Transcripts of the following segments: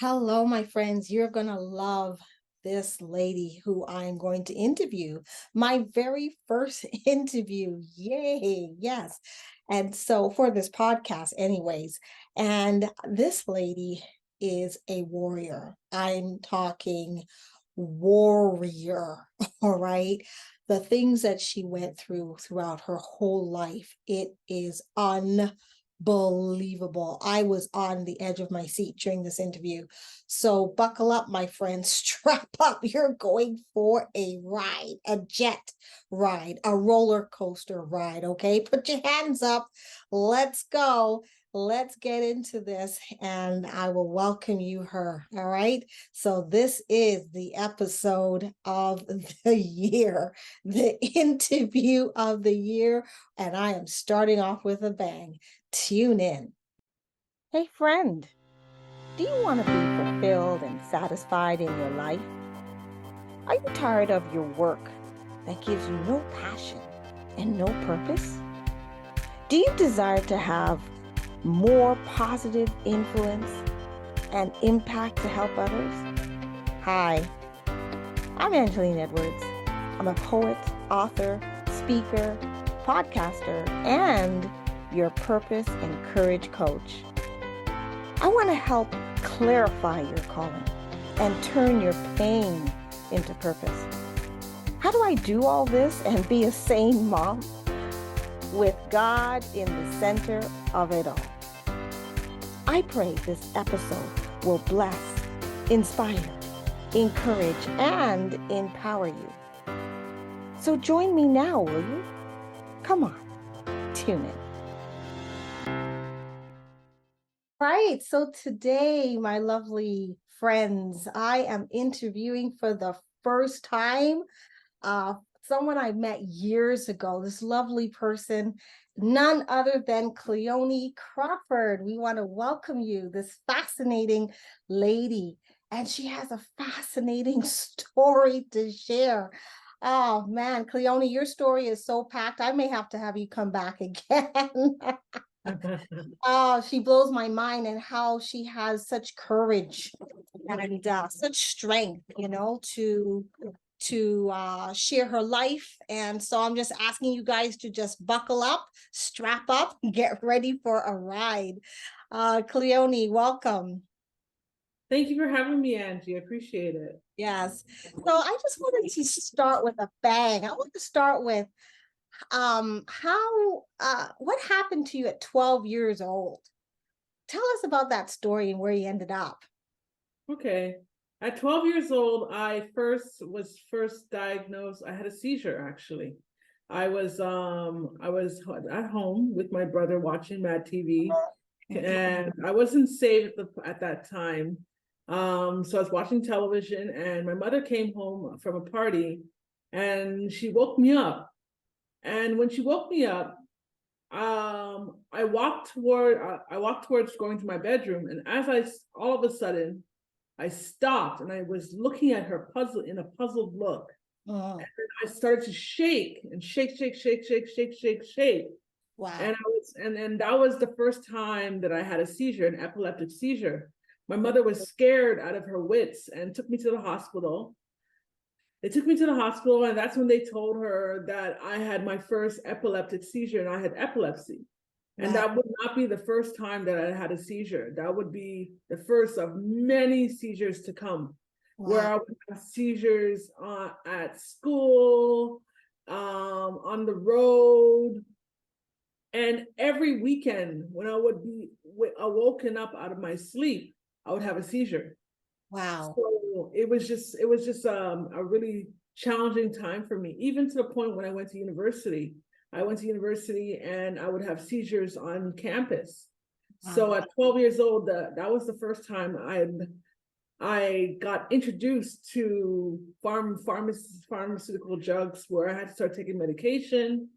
Hello, my friends. You're going to love this lady who I'm going to interview. My very first interview. Yay. Yes. And so for this podcast, anyways, and this lady is a warrior. I'm talking warrior. All right. The things that she went through throughout her whole life, it is unbelievable. I was on the edge of my seat during this interview. So buckle up, my friends, strap up. You're going for a ride, a jet ride, a roller coaster ride. Okay, put your hands up. Let's go. Let's get into this, and I will welcome you her. All right. So, this is the episode of the year, the interview of the year, and I am starting off with a bang. Tune in. Hey, friend, do you want to be fulfilled and satisfied in your life? Are you tired of your work that gives you no passion and no purpose? Do you desire to have more positive influence and impact to help others? Hi, I'm Angeline Edwards. I'm a poet, author, speaker, podcaster, and your purpose and courage coach. I want to help clarify your calling and turn your pain into purpose. How do I do all this and be a sane mom? With God in the center of it all. I pray this episode will bless, inspire, encourage, and empower you. So join me now, will you? Come on, tune in. Right, so today, my lovely friends, I am interviewing for the first time someone I met years ago, this lovely person, none other than Cleoni Crawford. We want to welcome you, this fascinating lady, and she has a fascinating story to share. Oh man, Cleoni, your story is so packed. I may have to have you come back again. Oh, she blows my mind and how she has such courage and such strength, to share her life. And so I'm just asking you guys to just buckle up, strap up, get ready for a ride. Cleoni, welcome. Thank you for having me, Angie. I appreciate it. Yes. So I just wanted to start with a bang. I want to start with how what happened to you at 12 years old? Tell us about that story and where you ended up. Okay. At 12 years old, I was first diagnosed. I had a seizure actually. I was at home with my brother watching Mad TV, and I wasn't safe at that time. So I was watching television, and my mother came home from a party, and she woke me up. And when she woke me up, I walked towards going to my bedroom, and all of a sudden I stopped and I was looking at her in a puzzled look. Oh, I started to shake and shake, shake, shake, shake, shake, shake, shake. And wow. I was and that was the first time that I had a seizure, an epileptic seizure. My mother was scared out of her wits and took me to the hospital. They took me to the hospital, and that's when they told her that I had my first epileptic seizure and I had epilepsy. And Wow. that would not be the first time that I had a seizure. That would be the first of many seizures to come, where Wow. I would have seizures at school, on the road. And every weekend, when I would be awoken up out of my sleep, I would have a seizure. Wow. So it was just a really challenging time for me, even to the point when I went to university. I went to university and I would have seizures on campus. Wow. So at 12 years old, that was the first time I got introduced to pharmaceutical drugs, where I had to start taking medication,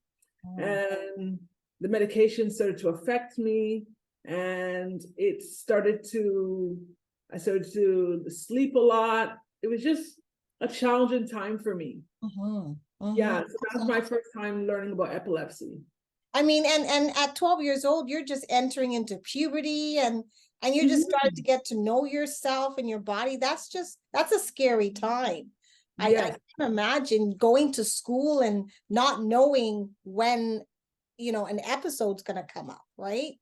Mm. and the medication started to affect me, and I started to sleep a lot. It was just a challenging time for me. Mhm. Yeah, Mhm. so that was my first time learning about epilepsy. I mean, and at 12 years old, you're just entering into puberty, and and you're just starting to Mhm. get to know yourself and your body. That's a scary time. I Yes, can imagine going to school and not knowing when, an episode's going to come up, right?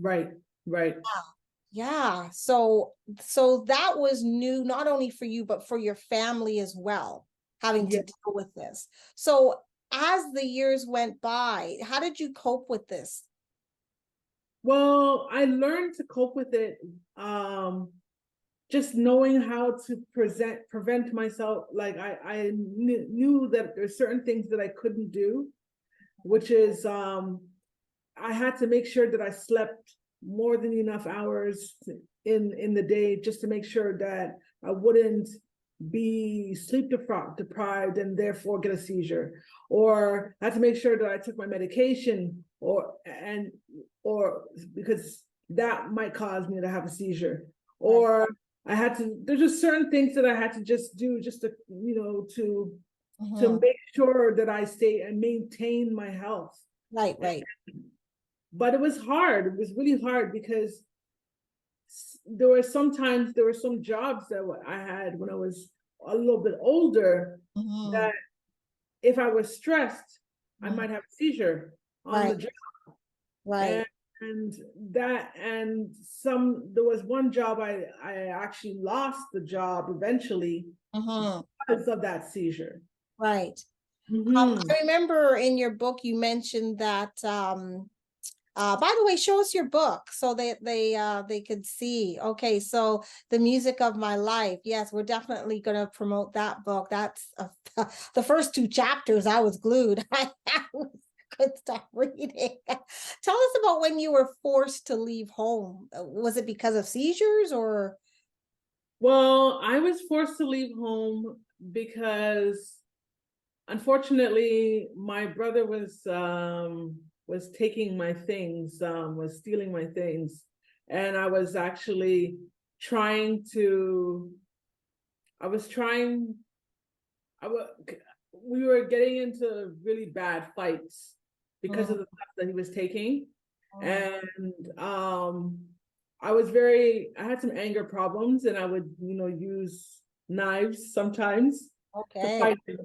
right, right. Yeah. So that was new, not only for you, but for your family as well, having to Yeah. deal with this. So as the years went by, how did you cope with this? Well, I learned to cope with it, just knowing how to prevent myself. Like I knew that there's certain things that I couldn't do, which is I had to make sure that I slept more than enough hours in the day, just to make sure that I wouldn't be sleep deprived and therefore get a seizure, or I had to make sure that I took my medication, or because that might cause me to have a seizure, Right. or I had to. There's just certain things that I had to just do, just to to Mhm. make sure that I stay and maintain my health. Right, right. But it was hard. It was really hard because there were some jobs that I had when I was a little bit older, Mhm. that if I was stressed, I Mhm. might have a seizure on the Right, job. right. And that and some there was one job I actually lost the job eventually Mhm. because of that seizure. Right. Hmm. I remember in your book you mentioned that by the way, show us your book so they could see. Okay, so The Music of My Life. Yes, we're definitely going to promote that book. That's the first two chapters. I was glued. I couldn't stop reading. Tell us about when you were forced to leave home. Was it because of seizures or? Well, I was forced to leave home because unfortunately my brother was taking my things, was stealing my things, and I was actually trying to I was trying I was we were getting into really bad fights because Mm, of the stuff that he was taking. mm, And I had some anger problems, and I would, use knives sometimes to okay. fight him.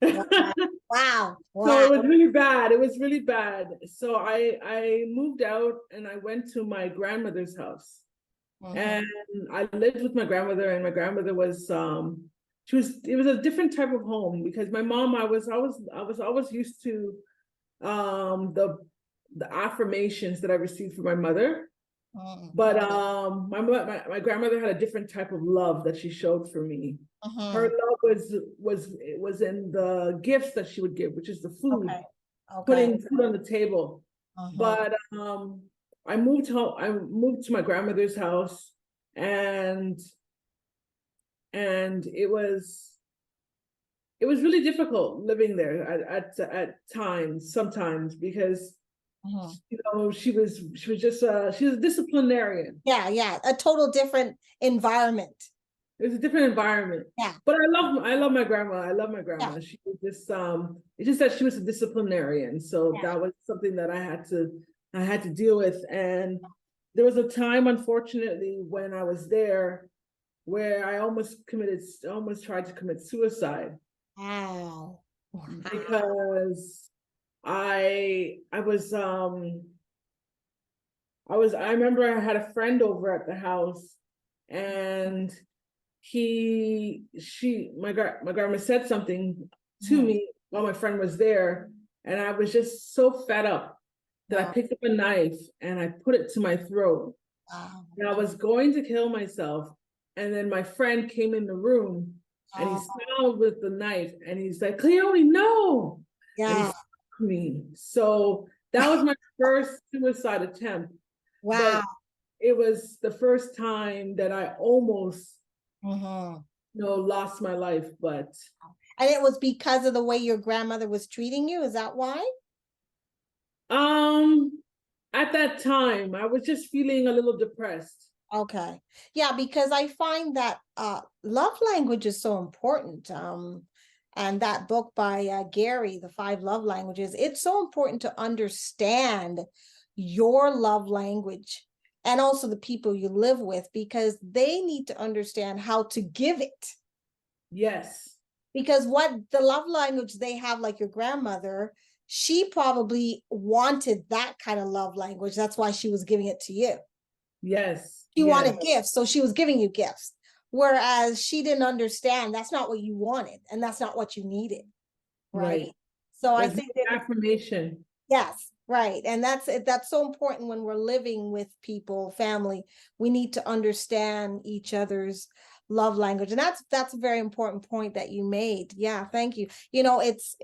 Wow. Wow. So Wow. it was really bad. It was really bad. So I moved out and I went to my grandmother's house. Mhm, And I lived with my grandmother, and my grandmother was it was a different type of home, because my mom, I was always used to the affirmations that I received from my mother. mm, But my grandmother had a different type of love that she showed for me. Her mhm. love was in the gifts that she would give, which is the food, Okay. Okay. putting food on the table. Mhm, But I moved home. I moved to my grandmother's house, and and it was really difficult living there at times, sometimes, because mhm. she was a disciplinarian. Yeah, yeah. A total different environment. It was a different environment. Yeah, But I love my grandma. I love my yeah, grandma. She was just it's just that she was a disciplinarian. So yeah. that was something that I had to deal with. And there was a time, unfortunately, when I was there, where I almost tried to commit suicide, Wow. Wow. because I remember I had a friend over at the house, and my grandma said something to Mhm. me while my friend was there, and I was just so fed up that I Wow. picked up a knife and I put it to my throat, Wow. and I was going to kill myself. And then my friend came in the room, and he Oh, smiled with the knife, and he's like, "Cleoni, no!" And he yeah. stopped me. So that was my first suicide attempt, Wow. but it was the first time that I almost, Mhm. lost my life. But And it was because of the way your grandmother was treating you? Is that why? um, at that time, I was just feeling a little depressed. Okay. Yeah, because I find that love language is so important. And that book by Gary, The Five Love Languages, it's so important to understand your love language and also the people you live with, because they need to understand how to give it. Yes. Because what the love language they have, like your grandmother, she probably wanted that kind of love language. That's why she was giving it to you. Yes. She Yes. wanted gifts, so she was giving you gifts. Whereas she didn't understand that's not what you wanted and that's not what you needed. Right. Right. So I That's think that, affirmation. yes, right. And that's so important when we're living with people, family. We need to understand each other's love language. And that's a very important point that you made. Yeah, thank you. You know, it's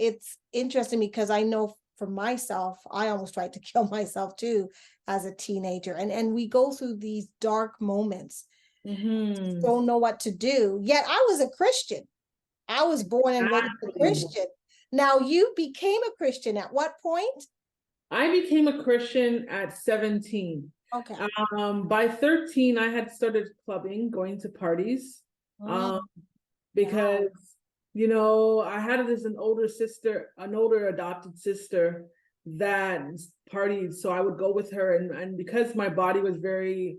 interesting because I know for myself, I almost tried to kill myself too as a teenager. And we go through these dark moments, don't know what to do. Yet I was a Christian. I was born and raised a Exactly. Christian. Now you became a Christian at what point? I became a Christian at 17. Okay. By 13, I had started clubbing, going to parties. Mm, Because, you know, I had an older sister, an older adopted sister that partied. So I would go with her. And because my body was very,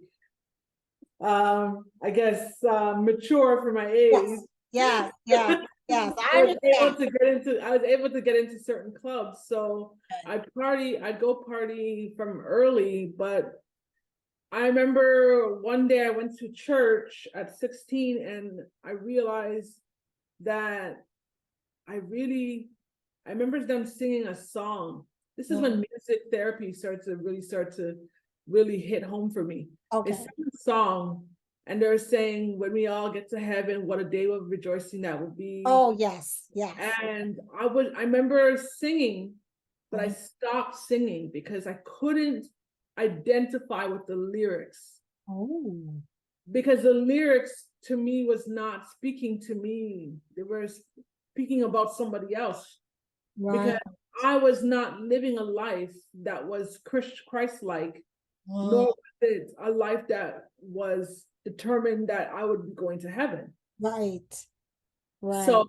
I guess, mature for my age, yes, yes, yes. I I was able understand. to get into, I was able to get into certain clubs. So I'd go party from early, but I remember one day I went to church at 16 and I realized that I remember them singing a song. This is when music therapy started to really hit home for me. They Okay. sang a song and they're saying, when we all get to heaven, what a day of rejoicing that will be. Oh, yes, yes. And I remember singing, but I Mhm. stopped singing because I couldn't identify with the lyrics. Oh, Because the lyrics to me was not speaking to me. They were speaking about somebody else. right. Because I was not living a life that was Christ-like, nor Mm, was it a life that was determined that I would be going to heaven. right, right. So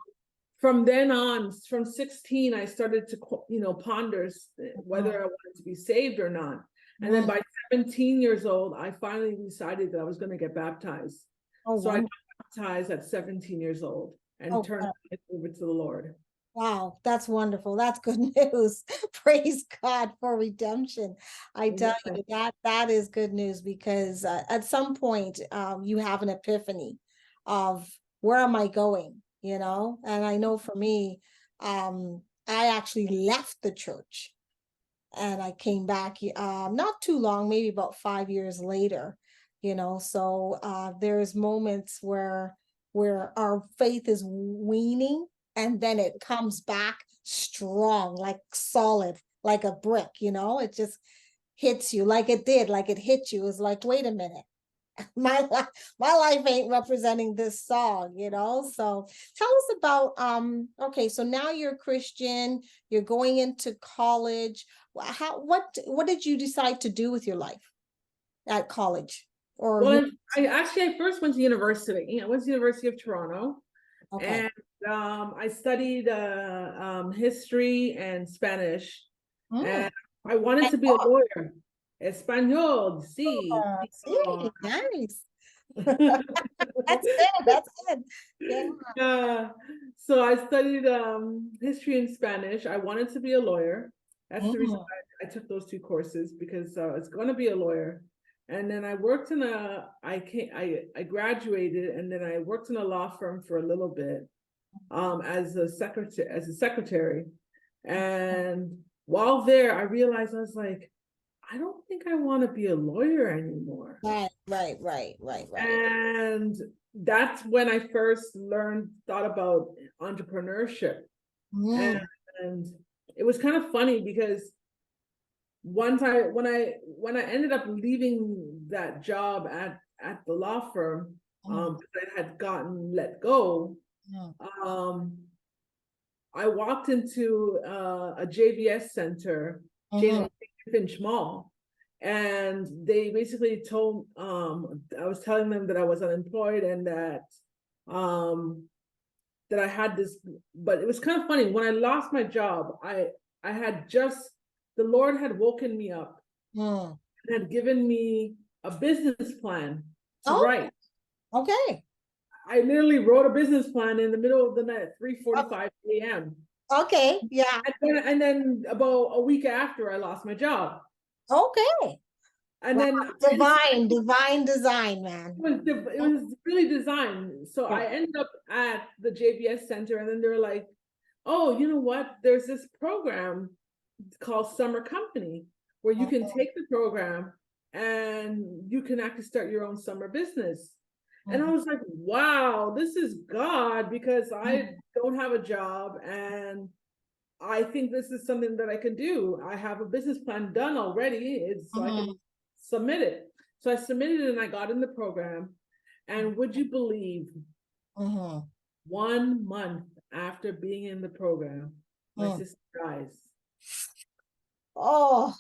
from then on, from 16, I started to, ponder whether I wanted to be saved or not. And then Mm. by 17 years old, I finally decided that I was going to get baptized. Oh, So I got wonderful. baptized at 17 years old and Oh, turned over to the Lord. wow, that's wonderful. That's good news. Praise God for redemption. I tell Yeah. you that is good news because at some point you have an epiphany of where am I going, you know? And I know for me, I actually left the church and I came back not too long, maybe about 5 years later, you know. So there's moments where our faith is weaning and then it comes back strong, like solid, like a brick, you know. It just hits you like it did, like it hit you. It's like, wait a minute. My life ain't representing this song, you know. So tell us about okay, so now you're a Christian, you're going into college. What did you decide to do with your life at college? Or Well, I first went to university. I went to the University of Toronto, okay. and I studied history and Spanish, Mm. and I wanted to be a lawyer. Español, sí. Oh, Oh. see, nice. That's good. That's good. Yeah. Yeah. So I studied history and Spanish. I wanted to be a lawyer. That's the reason Mm. I took those two courses, because I was going to be a lawyer. And then I worked in I graduated and then I worked in a law firm for a little bit as a secretary. And while there, I realized I was like, I don't think I want to be a lawyer anymore. Right, right, right, right, right. And that's when I first thought about entrepreneurship. Mm. And it was kind of funny because once when I ended up leaving that job at the law firm, Mm. because I had gotten let go, Mm. um, I walked into a JVS center, Mhm. Jane Finch Mall, and they basically told I was telling them that I was unemployed and um that I had this, but it was kind of funny. When I lost my job, I had just, the Lord had woken me up Mm. and had given me a business plan to Oh, write. okay. I literally wrote a business plan in the middle of the night at 3:45 a.m. Okay, yeah, And then about a week after, I lost my job. okay. And Wow, then divine design, man. it was really designed. So Yeah. I ended up at the JBS Center, and then they were like, "Oh, you know what? There's this program called Summer Company where you can take the program and you can actually start your own summer business." And I Mhm. was like, "Wow, this is God," because I Mhm. don't have a job and I think this is something that I can do. I have a business plan done already. So I can Mhm. submit it. So I submitted it and I got in the program. And would you believe, Mhm. 1 month after being in the program, my Mhm. sister dies. Oh,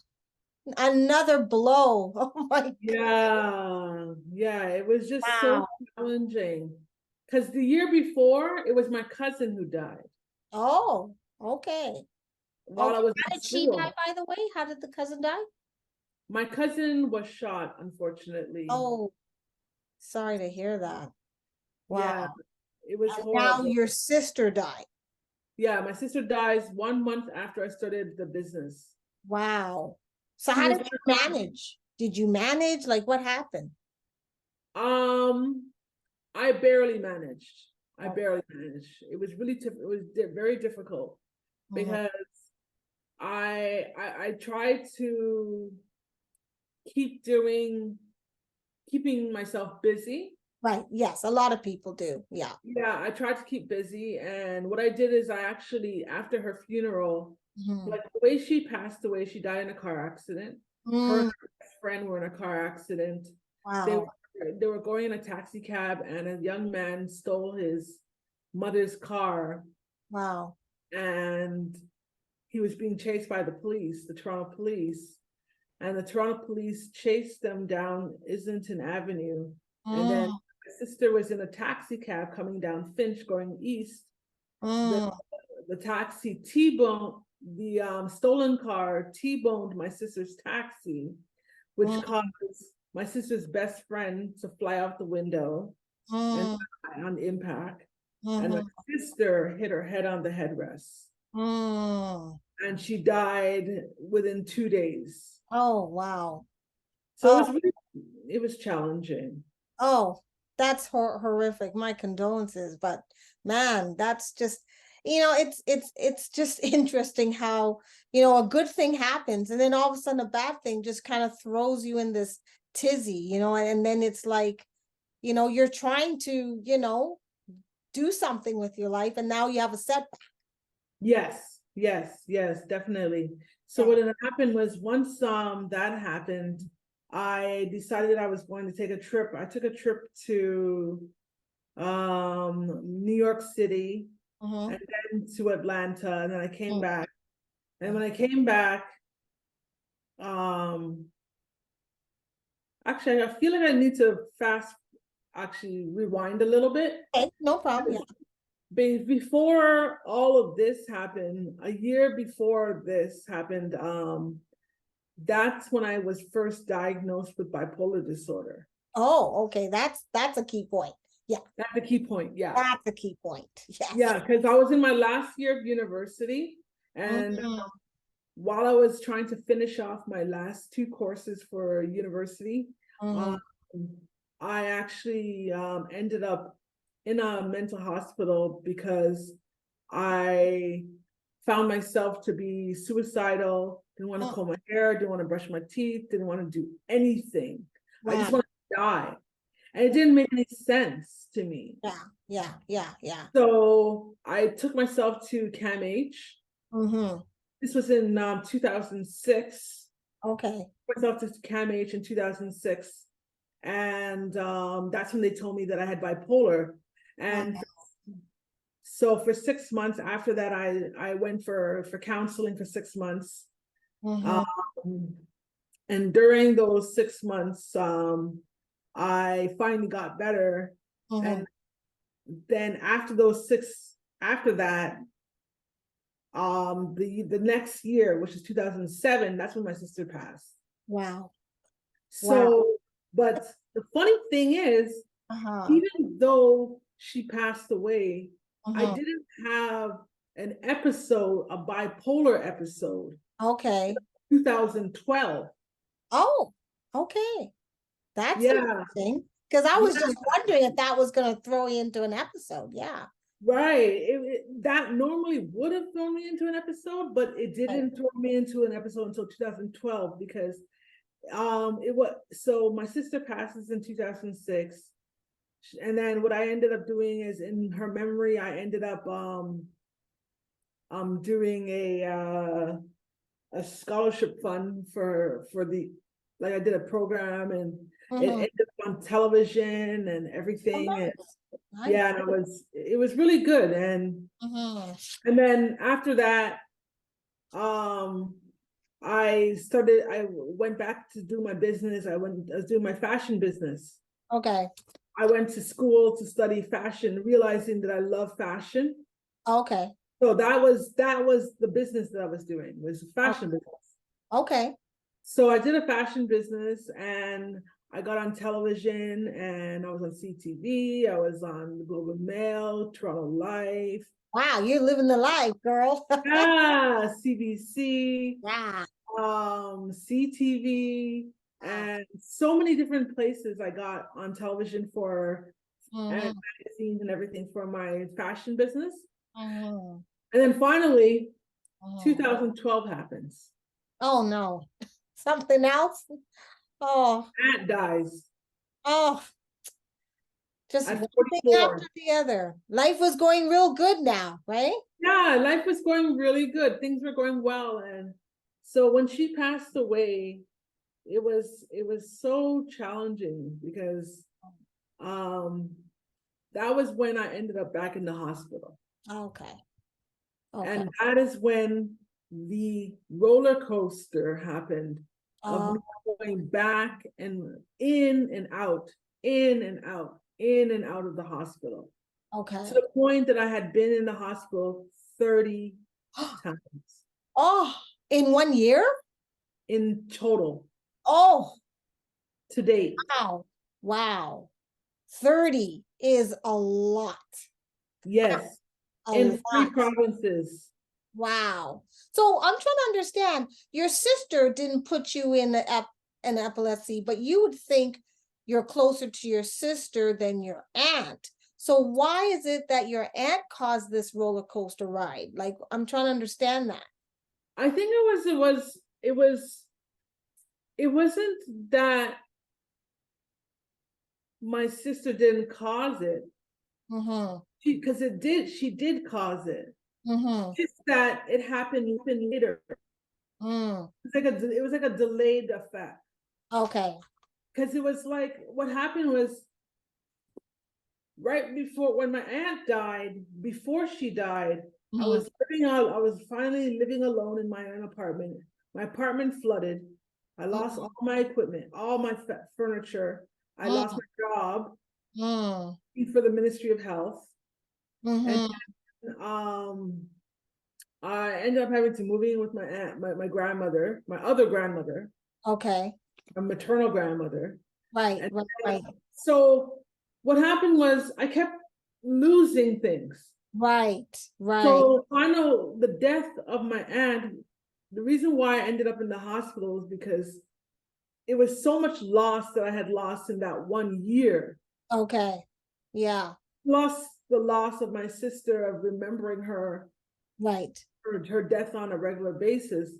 another blow. Oh my Yeah, it was just so wow. challenging. Because the year before, it was my cousin who died Oh, okay. while I Okay. was How in did she die, school. by the way? How did the cousin die? My cousin was shot, unfortunately. Oh, sorry to hear that. Wow. Yeah, it was And now horrible. your sister died. Yeah, my sister dies 1 month after I started the business. Wow. So She how was did you manage? Did you manage? Like what happened? um I barely managed. I Oh, barely managed. It was really it was very difficult mhm. because I tried to keep doing keeping myself busy. Right. Yes, a lot of people do. Yeah. Yeah, I tried to keep busy, and what I did is I actually, after her funeral, Mhm. like the way she passed away, she died in a car accident. Her and Mm, her best friend were in a car accident. They were wow. they were going in a taxi cab, and a young man stole his mother's car, Wow. and he was being chased by the police, the Toronto police, and the Toronto police chased them down Islington Avenue, and then Mm, my sister was in a taxi cab coming down Finch going east. The mm, the taxi T-boned the stolen car T-boned my sister's taxi, which mm, caused my sister's best friend to fly out the window and mm, die on impact. And my mhm, sister hit her head on the headrest, mm. and she died within 2 days. Oh, wow. So Oh, it was challenging. oh, that's horrific. My condolences, but man, that's just, it's just interesting how, a good thing happens and then all of a sudden a bad thing just kind of throws you in this tizzy, and then it's like, you're trying to, do something with your life and now you have a setback. Yes, definitely. So Yeah. what had happened was once that happened, I decided I was going to take a trip. I took a trip to New York City Mm-hmm. and then to Atlanta, and then I came Mm-hmm. back. And when I came back, um actually I feel like I need to actually rewind a little bit. Okay, no problem. Before all of this happened, a year before this happened, that's when I was first diagnosed with bipolar disorder. Oh, okay. That's a key point. Yeah, That's the key point. Yeah. that's a key point. Yes. Yeah. Because I was in my last year of university. And Mhm, while I was trying to finish off my last two courses for university, um, mhm, I actually ended up in a mental hospital because I found myself to be suicidal, didn't want to mm. comb my hair, didn't want to brush my teeth, didn't want to do anything. I just Wow. wanted to die. And it didn't make any sense to me. Yeah, yeah, yeah, yeah. So I took myself to CAMH. Mm-hmm. This was in 2006. Okay. Myself to CAMH in 2006. And that's when they told me that I had bipolar. Wow. And so for 6 months after that, I went for counseling for 6 months. Mm-hmm. Um, and during those 6 months, I finally got better. Mm-hmm. And then after that, the next year, which is 2007, that's when my sister passed. Wow. Wow. So But the funny thing is, even though she passed away, I didn't have an episode, a bipolar episode, Okay. 2012. Oh, okay. That's Yeah, interesting. Because I was yeah, just wondering if that was going to throw you into an episode. Yeah. right. That normally would have thrown me into an episode, but it Right. didn't throw me into an episode until 2012 because it was, so my sister passes in 2006, and then what I ended up doing is, in her memory, I ended up doing a scholarship fund for the, like, I did a program, and it ended up on television and everything. And Nice. yeah, and it was really good. And then after that, I went back to do my business. I was doing my fashion business. Okay. I went to school to study fashion, realizing that I love fashion. Okay. So that was the business that I was doing, was fashion business. Okay. So I did a fashion business, and I got on television, and I was on CTV, I was on the Globe and Mail, Toronto Life. Wow, you're living the life, girl. Yeah, CBC, Wow. CTV, and so many different places I got on television for, and magazines and everything for my fashion business. And then finally, 2012 happens. Oh no. Something else? Oh. Aunt dies. Oh. Just at one thing 44. after the other. Life was going real good now, right? Yeah, life was going really good. Things were going well. And so when she passed away, it was so challenging because that was when I ended up back in the hospital. Okay. And that is when the roller coaster happened of me going back and in and out, in and out, in and out of the hospital. Okay. To the point that I had been in the hospital 30 times. Oh, in 1 year? In total. Oh. To date. Wow. Wow. 30 is a lot. Yes. In 3 provinces. Wow. So I'm trying to understand, your sister didn't put you in an epilepsy, but you would think you're closer to your sister than your aunt. So why is it that your aunt caused this roller coaster ride? Like, I'm trying to understand that. I think it wasn't that my sister didn't cause it. Because she did cause it. Just that it happened later. It was like a delayed effect. Okay. Because it was like, what happened was, right before, when my aunt died, before she died, I was finally living alone in my own apartment. My apartment flooded. I lost all my equipment, all my furniture. I lost my job for the Ministry of Health. And I ended up having to move in with my aunt, my grandmother, my other grandmother. Okay. My maternal grandmother. Right. So what happened was I kept losing things. Right. So I know the death of my aunt, the reason why I ended up in the hospital is because it was so much loss that I had lost in that 1 year. Okay. Yeah. Plus the loss of my sister, of remembering her. Right. Her death on a regular basis.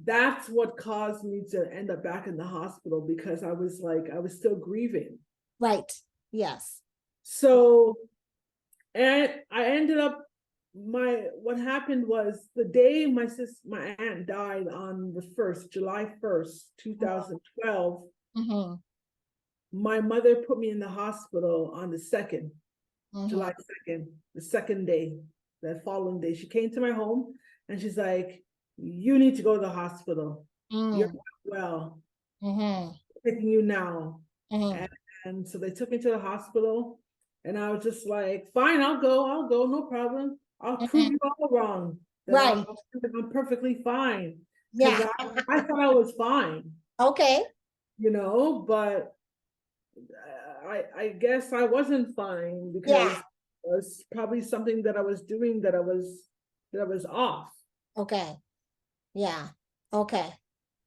That's what caused me to end up back in the hospital, because I was still grieving. Right. Yes. So, and I ended up, what happened was, the day my aunt died on the 1st, July 1st, 2012, my mother put me in the hospital on the 2nd, July 2nd, the second day, that following day. She came to my home and she's like, you need to go to the hospital. You're not well. Taking you now. And so they took me to the hospital, and I was just like, fine, I'll go, no problem. I'll prove you all wrong. Right. I'm perfectly fine. Yeah. I thought I was fine. Okay. but I guess I wasn't fine because Yeah. it was probably something that I was doing that I was off. Okay. Yeah. Okay.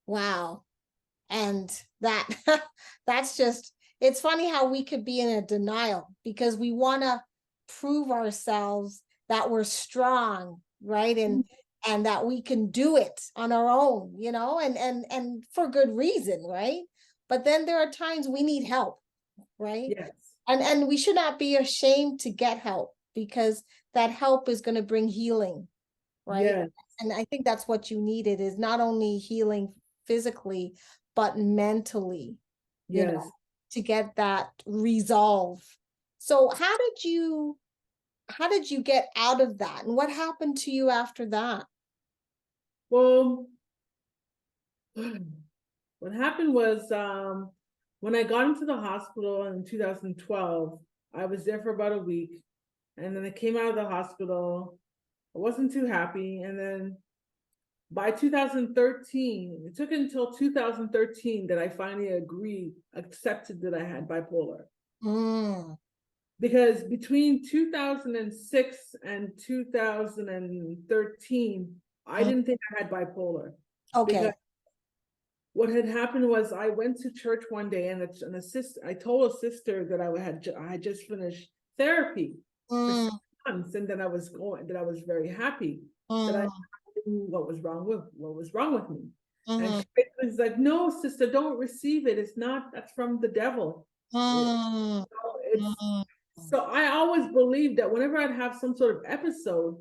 Wow. And that that's just, it's funny how we could be in a denial because we want to prove ourselves that we're strong, right? And that we can do it on our own, and for good reason, right? But then there are times we need help, right? Yes. And we should not be ashamed to get help because that help is going to bring healing, right? Yes. And I think that's what you needed, is not only healing physically, but mentally, Yes. to get that resolve. So how did you get out of that? And what happened to you after that? Well, what happened was when I got into the hospital in 2012, I was there for about a week. And then I came out of the hospital. I wasn't too happy. And then by 2013, it took until 2013 that I finally accepted that I had bipolar. Mm, Because between 2006 and 2013, I mm, didn't think I had bipolar. okay. Because what had happened was I went to church one day and I told a sister that I had just finished therapy for Mm, 6 months, and that I was very happy that I mm, knew what was wrong with me. And mm, she was like, "No, sister, don't receive it. That's from the devil. mm, It's mm, So I always believed that whenever I'd have some sort of episode,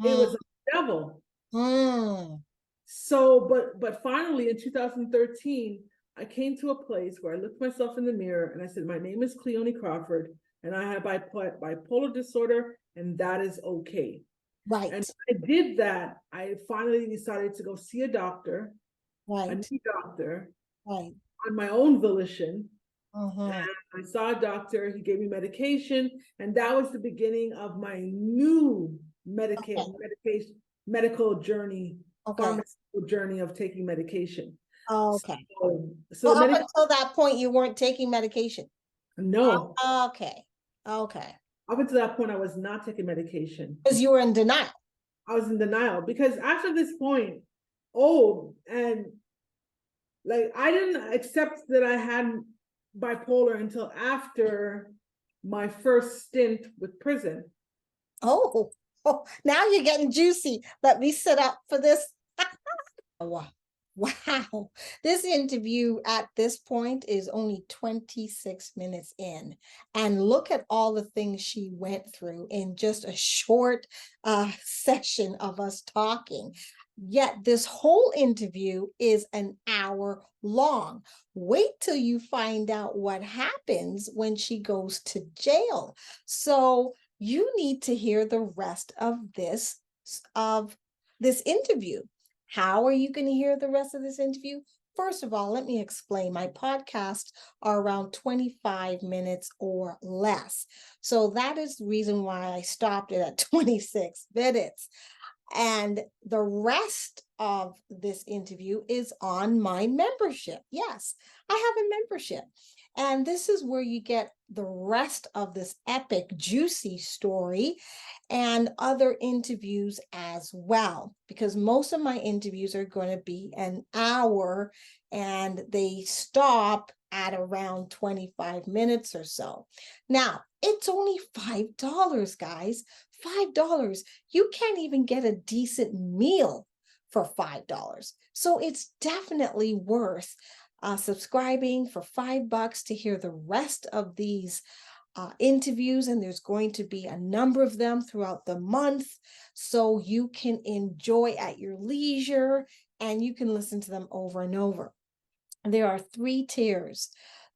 it mm, was a devil. mm. So, but finally in 2013, I came to a place where I looked myself in the mirror and I said, "My name is Cleoni Crawford, and I have bipolar disorder, and that is okay." And Right, I did that. I finally decided to go see a doctor, a right, new doctor, right. on my own volition. Mm-hmm. I saw a doctor, he gave me medication, and that was the beginning of my new Okay, medical journey, okay, pharmaceutical journey of taking medication. okay. So So the up medic until that point, you weren't taking medication. No, Okay, okay. up until that point, I was not taking medication. Because you were in denial. I was in denial because after this point, oh, and like I didn't accept that I had bipolar until after my first stint with prison. Oh, oh, now you're getting juicy. Let me sit up for this. Wow. Wow. This interview at this point is only 26 minutes in. And look at all the things she went through in just a short session of us talking. Yet this whole interview is an hour long. Wait till you find out what happens when she goes to jail. So you need to hear the rest of this interview. How are you going to hear the rest of this interview? First of all, let me explain. My podcasts are around 25 minutes or less. So that is the reason why I stopped it at 26 minutes. And the rest of this interview is on my membership. Yes, I have a membership. And this is where you get the rest of this epic, juicy story and other interviews as well, because most of my interviews are going to be an hour and they stop at around 25 minutes or so. Now, it's only $5, guys. $5. You can't even get a decent meal for $5. So it's definitely worth subscribing for $5 to hear the rest of these interviews. And there's going to be a number of them throughout the month. So you can enjoy at your leisure and you can listen to them over and over. There are 3 tiers.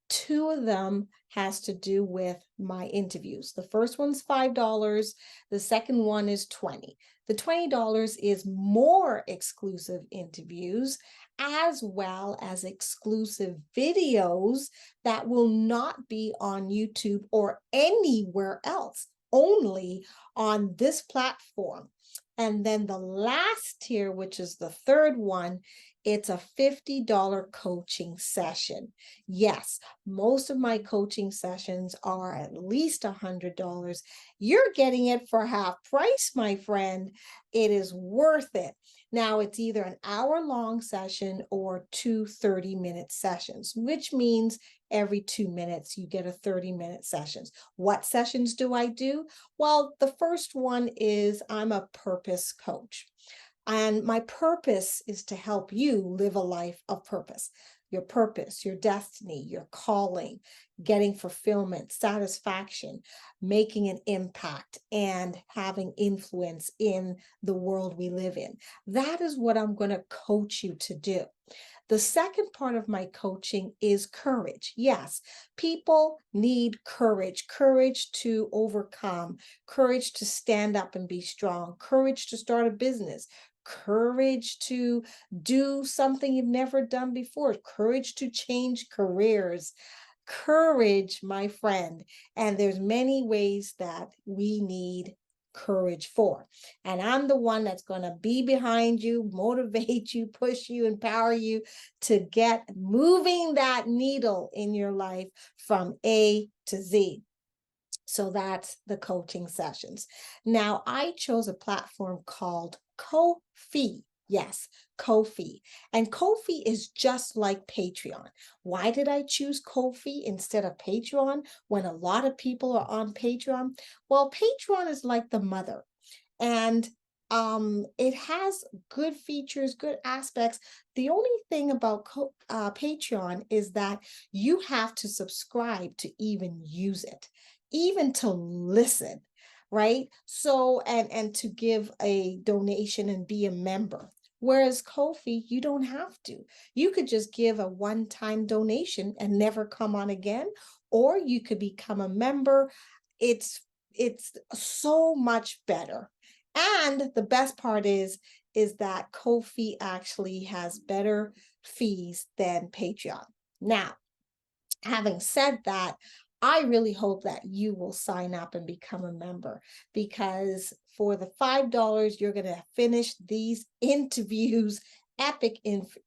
2 of them has to do with my interviews. The first one's $5. The second one is $20. The $20 is more exclusive interviews as well as exclusive videos that will not be on YouTube or anywhere else, only on this platform. And then the last tier, which is the third one, It's a $50 coaching session. Yes, most of my coaching sessions are at least $100. You're getting it for half price, my friend. It is worth it. Now, it's either an hour-long session or two 30-minute sessions, which means every 2 minutes you get a 30-minute sessions. What sessions do I do? Well, the first one is I'm a purpose coach. And my purpose is to help you live a life of purpose. Your purpose, your destiny, your calling, getting fulfillment, satisfaction, making an impact, and having influence in the world we live in. That is what I'm going to coach you to do. The second part of my coaching is courage. Yes, people need courage, courage to overcome, courage to stand up and be strong, courage to start a business, courage to do something you've never done before, courage to change careers. Courage, my friend. And there's many ways that we need courage for. And I'm the one that's going to be behind you, motivate you, push you, empower you to get moving that needle in your life from A to Z. So that's the coaching sessions. Now, I chose a platform called Ko-fi. Yes, Ko-fi. And Ko-fi is just like Patreon. Why did I choose Ko-fi instead of Patreon when a lot of people are on Patreon? Well, Patreon is like the mother, and it has good features, good aspects. The only thing about Patreon is that you have to subscribe to even use it, even to listen, right? So, and to give a donation and be a member. Whereas Ko-fi, you don't have to. You could just give a one-time donation and never come on again, or you could become a member. It's so much better. And the best part is that Ko-fi actually has better fees than Patreon. Now, having said that, I really hope that you will sign up and become a member, because for the $5, you're going to finish these interviews, epic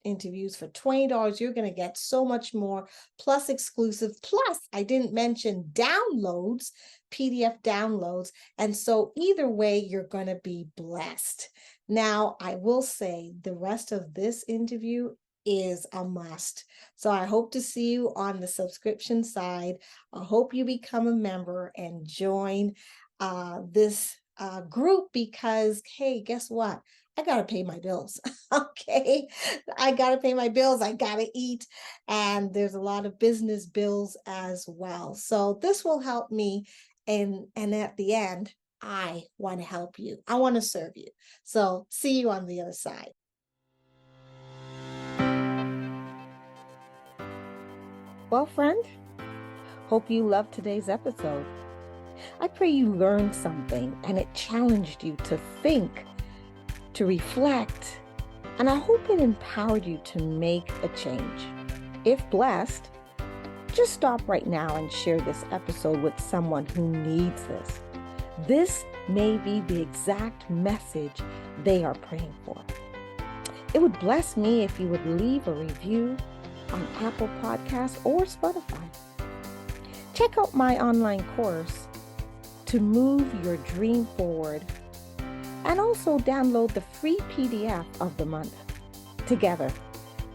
interviews. For $20, you're going to get so much more, plus exclusive. Plus, I didn't mention downloads, PDF downloads. And so either way, you're going to be blessed. Now, I will say the rest of this interview is a must. So I hope to see you on the subscription side. I hope you become a member and join this group, because, hey, guess what? I got to pay my bills. Okay. I got to pay my bills. I got to eat. And there's a lot of business bills as well. So this will help me. And at the end, I want to help you. I want to serve you. So see you on the other side. Well, friend, hope you loved today's episode. I pray you learned something and it challenged you to think, to reflect, and I hope it empowered you to make a change. If blessed, just stop right now and share this episode with someone who needs this. This may be the exact message they are praying for. It would bless me if you would leave a review on Apple Podcasts or Spotify. Check out my online course to move your dream forward, and also download the free PDF of the month. Together,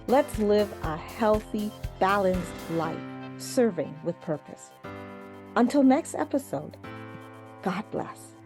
let's live a healthy, balanced life, serving with purpose. Until next episode, God bless.